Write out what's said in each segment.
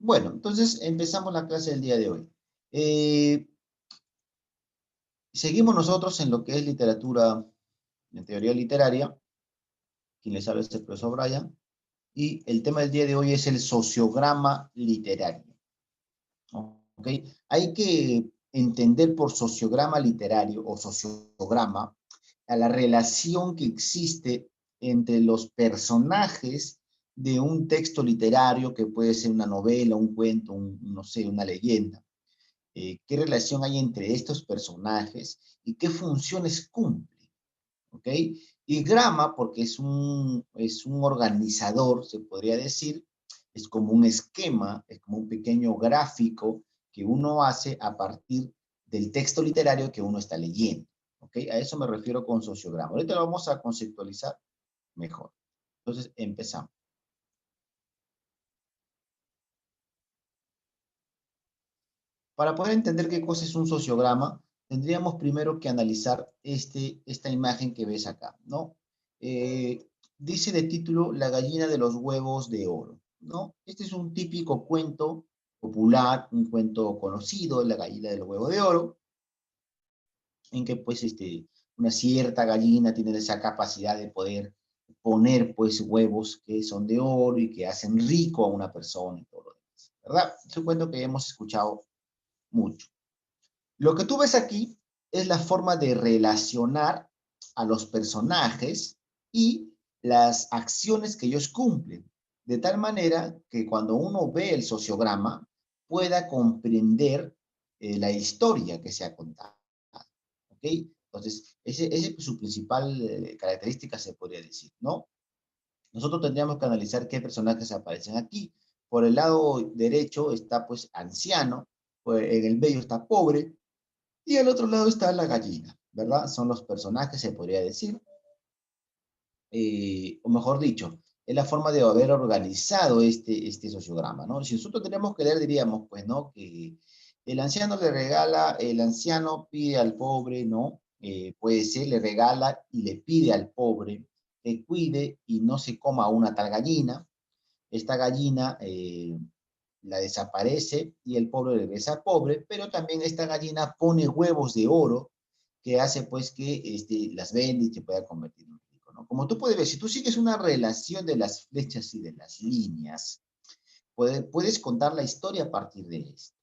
Bueno, entonces empezamos la clase del día de hoy. Eh, Seguimos nosotros en lo que es literatura, en teoría literaria. Quien les habla es el profesor Brian. Y el tema del día de hoy es el sociograma literario. ¿Ok? Hay que entender por sociograma literario o sociograma a la relación que existe entre los personajes de un texto literario que puede ser una novela, un cuento, no sé, una leyenda. Qué relación hay entre estos personajes y qué funciones cumple, ¿ok? Y grama, porque es un organizador, se podría decir, es como un esquema, es como un pequeño gráfico que uno hace a partir del texto literario que uno está leyendo, ¿ok? A eso me refiero con sociograma. Ahorita lo vamos a conceptualizar mejor. Entonces, empezamos. Para poder entender qué cosa es un sociograma, tendríamos primero que analizar esta imagen que ves acá, ¿no? Dice de título La gallina de los huevos de oro, ¿no? Este es un típico cuento popular, un cuento conocido, La gallina del huevo de oro, en que pues una cierta gallina tiene esa capacidad de poder poner pues huevos que son de oro y que hacen rico a una persona y todo lo demás, ¿verdad? Es un cuento que hemos escuchado mucho. Lo que tú ves aquí es la forma de relacionar a los personajes y las acciones que ellos cumplen, de tal manera que cuando uno ve el sociograma pueda comprender la historia que se ha contado. ¿Ok? Entonces, esa es su principal característica, se podría decir, ¿no? Nosotros tendríamos que analizar qué personajes aparecen aquí. Por el lado derecho está pues anciano, pues, en el medio está pobre, y al otro lado está la gallina, ¿verdad? Son los personajes, se podría decir, o mejor dicho, es la forma de haber organizado este sociograma, ¿no? Si nosotros tenemos que leer, diríamos, pues, ¿no? Que el anciano le regala, el anciano pide al pobre, ¿no? Puede ser, le regala y le pide al pobre que cuide y no se coma una tal gallina. Esta gallina la desaparece y el pobre regresa al pobre, pero también esta gallina pone huevos de oro que hace pues que las vende y se pueda convertir en rico, ¿no? Como tú puedes ver, si tú sigues una relación de las flechas y de las líneas, puedes contar la historia a partir de esto,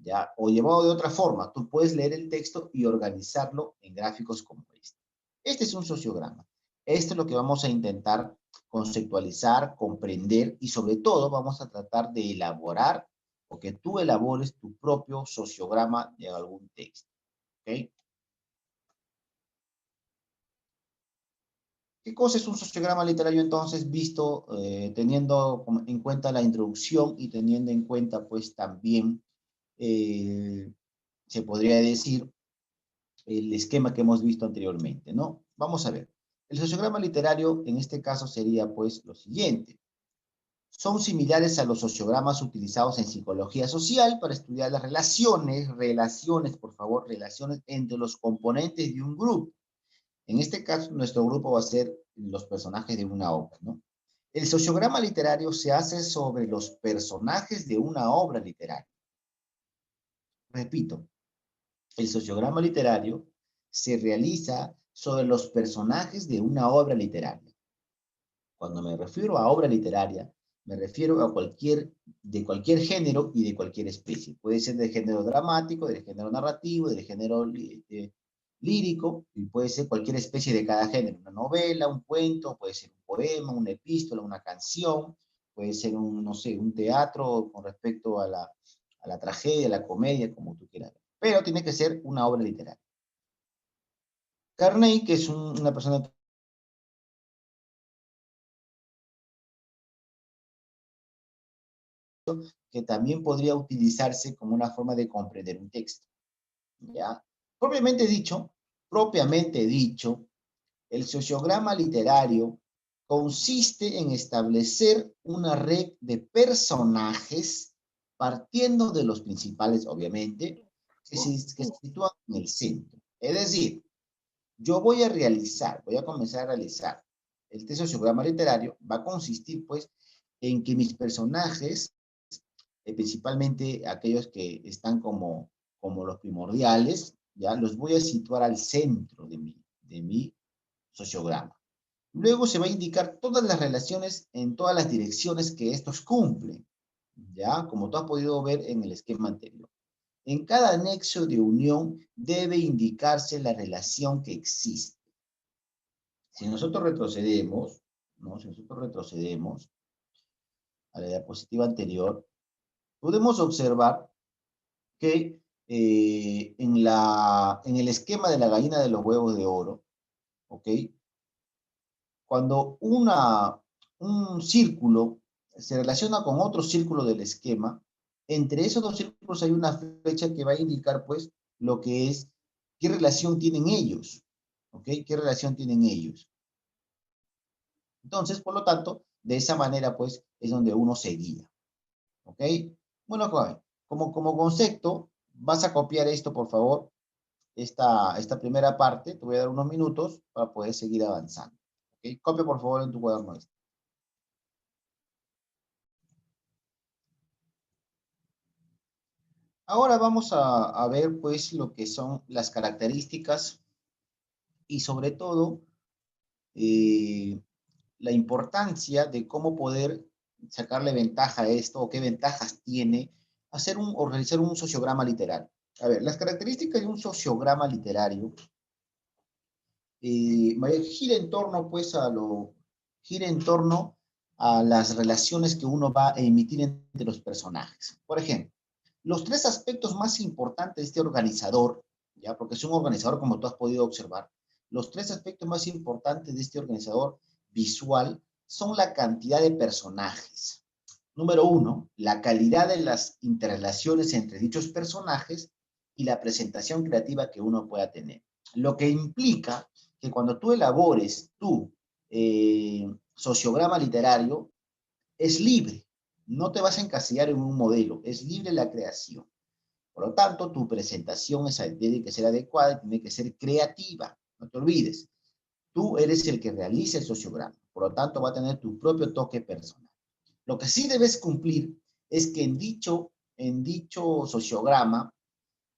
¿ya? O llevado de otra forma, tú puedes leer el texto y organizarlo en gráficos como este. Este es un sociograma. Esto es lo que vamos a intentar conceptualizar, comprender y sobre todo vamos a tratar de elaborar o que tú elabores tu propio sociograma de algún texto. ¿Ok? ¿Qué cosa es un sociograma literario entonces visto teniendo en cuenta la introducción y teniendo en cuenta pues también, eh, se podría decir, el esquema que hemos visto anteriormente, ¿no? Vamos a ver. El sociograma literario en este caso sería pues lo siguiente. Son similares a los sociogramas utilizados en psicología social para estudiar las relaciones, por favor, relaciones entre los componentes de un grupo. En este caso, nuestro grupo va a ser los personajes de una obra, ¿no? El sociograma literario se hace sobre los personajes de una obra literaria. Repito, el sociograma literario se realiza sobre los personajes de una obra literaria. Cuando me refiero a obra literaria, me refiero a de cualquier género y de cualquier especie. Puede ser del género dramático, del género narrativo, del género lírico, y puede ser cualquier especie de cada género. Una novela, un cuento, puede ser un poema, una epístola, una canción, puede ser no sé, un teatro con respecto a la tragedia, a la comedia, como tú quieras. Pero tiene que ser una obra literaria. Carney, que es una persona que también podría utilizarse como una forma de comprender un texto, ¿ya? Propiamente dicho, propiamente dicho, el sociograma literario consiste en establecer una red de personajes partiendo de los principales, obviamente, que se sitúan en el centro. Es decir, yo voy a comenzar a realizar este sociograma literario, va a consistir pues en que mis personajes principalmente aquellos que están como los primordiales, ¿ya? Los voy a situar al centro de mi sociograma. Luego se va a indicar todas las relaciones en todas las direcciones que estos cumplen, ¿ya? Como tú has podido ver en el esquema anterior. En cada anexo de unión debe indicarse la relación que existe. Si nosotros retrocedemos, ¿no? Si nosotros retrocedemos a la diapositiva anterior, podemos observar que en el esquema de la gallina de los huevos de oro, ¿ok? Cuando un círculo se relaciona con otro círculo del esquema, entre esos dos círculos hay una flecha que va a indicar, pues, lo que es, qué relación tienen ellos, ¿ok? ¿Qué relación tienen ellos? Entonces, por lo tanto, de esa manera, pues, es donde uno se guía, ¿ok? Bueno, como concepto, vas a copiar esto, por favor, esta primera parte, te voy a dar unos minutos para poder seguir avanzando, ¿ok? Copia, por favor, en tu cuaderno esto. Ahora vamos a ver, pues, lo que son las características y, sobre todo, eh, la importancia de cómo poder sacarle ventaja a esto o qué ventajas tiene o realizar un sociograma literario. A ver, las características de un sociograma literario gira en torno, pues, gira en torno a las relaciones que uno va a emitir entre los personajes. Por ejemplo, los tres aspectos más importantes de este organizador, ¿ya? Porque es un organizador, como tú has podido observar, los tres aspectos más importantes de este organizador visual son la cantidad de personajes. Número uno, la calidad de las interrelaciones entre dichos personajes y la presentación creativa que uno pueda tener. Lo que implica que cuando tú elabores tu sociograma literario, es libre. No te vas a encasillar en un modelo, es libre la creación. Por lo tanto, tu presentación tiene que ser adecuada y tiene que ser creativa. No te olvides, tú eres el que realiza el sociograma. Por lo tanto, va a tener tu propio toque personal. Lo que sí debes cumplir es que en dicho sociograma,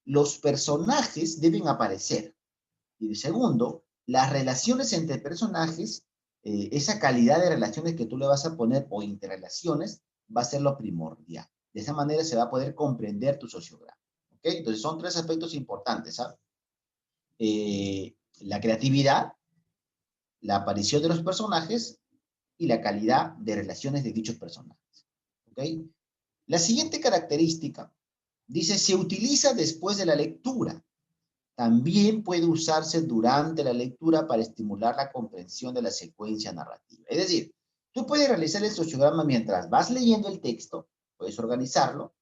los personajes deben aparecer. Y de segundo, las relaciones entre personajes, esa calidad de relaciones que tú le vas a poner o interrelaciones, va a ser lo primordial. De esa manera se va a poder comprender tu sociograma. ¿Ok? Entonces son tres aspectos importantes, ¿sabes? La creatividad, la aparición de los personajes y la calidad de relaciones de dichos personajes. ¿Ok? La siguiente característica dice, se utiliza después de la lectura. También puede usarse durante la lectura para estimular la comprensión de la secuencia narrativa. Es decir, tú puedes realizar el sociograma mientras vas leyendo el texto, puedes organizarlo,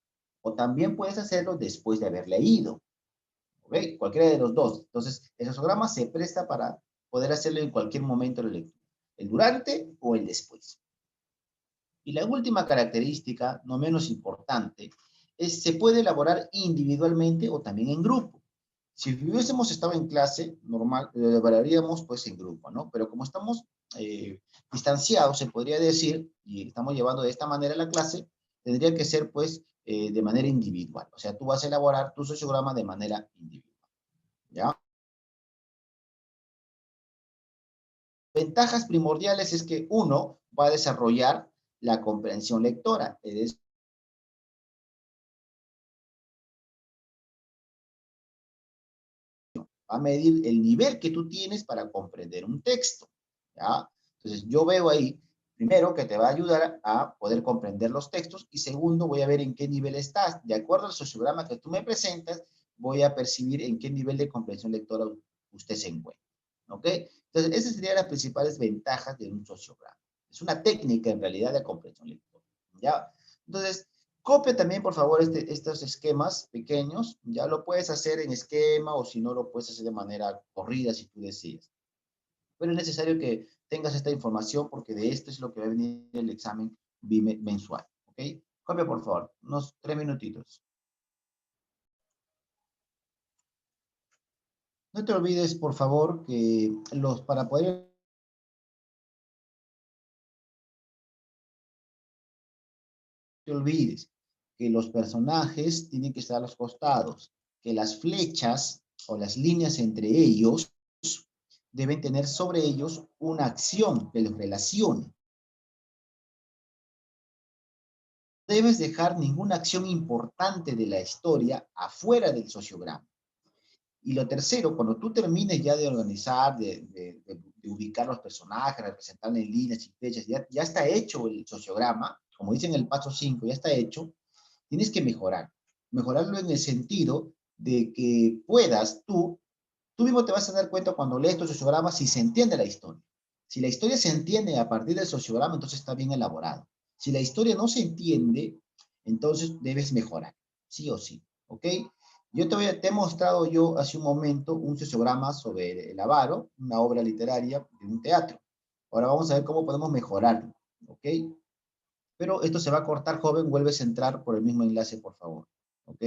o también puedes hacerlo después de haber leído. ¿Ok? Cualquiera de los dos. Entonces, el sociograma se presta para poder hacerlo en cualquier momento de la lectura, el durante o el después. Y la última característica, no menos importante, es se puede elaborar individualmente o también en grupo. Si hubiésemos estado en clase normal, lo elaboraríamos pues en grupo, ¿no? Pero como estamos distanciados, se podría decir, y estamos llevando de esta manera la clase, tendría que ser pues de manera individual. O sea, tú vas a elaborar tu sociograma de manera individual, ¿ya? Ventajas primordiales es que uno va a desarrollar la comprensión lectora, es decir, va a medir el nivel que tú tienes para comprender un texto, ¿ya? Entonces, yo veo ahí, primero, que te va a ayudar a poder comprender los textos y segundo, voy a ver en qué nivel estás. De acuerdo al sociograma que tú me presentas, voy a percibir en qué nivel de comprensión lectora usted se encuentra, ¿ok? Entonces, esas serían las principales ventajas de un sociograma. Es una técnica, en realidad, de comprensión lectora, ¿ya? Entonces, copia también, por favor, estos esquemas pequeños. Ya lo puedes hacer en esquema o si no, lo puedes hacer de manera corrida si tú deseas. Pero es necesario que tengas esta información porque de esto es lo que va a venir el examen mensual. ¿Ok? Copia, por favor. Unos 3 minutitos. No te olvides, por favor, que para poder te olvides. que los personajes tienen que estar a los costados, que las flechas o las líneas entre ellos deben tener sobre ellos una acción que los relacione. No debes dejar ninguna acción importante de la historia afuera del sociograma. Y lo tercero, cuando tú termines ya de organizar, de ubicar los personajes, representar en líneas y flechas, ya está hecho el sociograma, como dice en el paso 5, ya está hecho, tienes que mejorar. Mejorarlo en el sentido de que puedas tú mismo te vas a dar cuenta cuando lees tu sociograma si se entiende la historia. Si la historia se entiende a partir del sociograma, entonces está bien elaborado. Si la historia no se entiende, entonces debes mejorar, sí o sí, ¿ok? Te he mostrado yo hace un momento un sociograma sobre el Avaro, una obra literaria de un teatro. Ahora vamos a ver cómo podemos mejorarlo, ¿ok? Pero esto se va a cortar, joven, vuelves a entrar por el mismo enlace, por favor, ¿ok?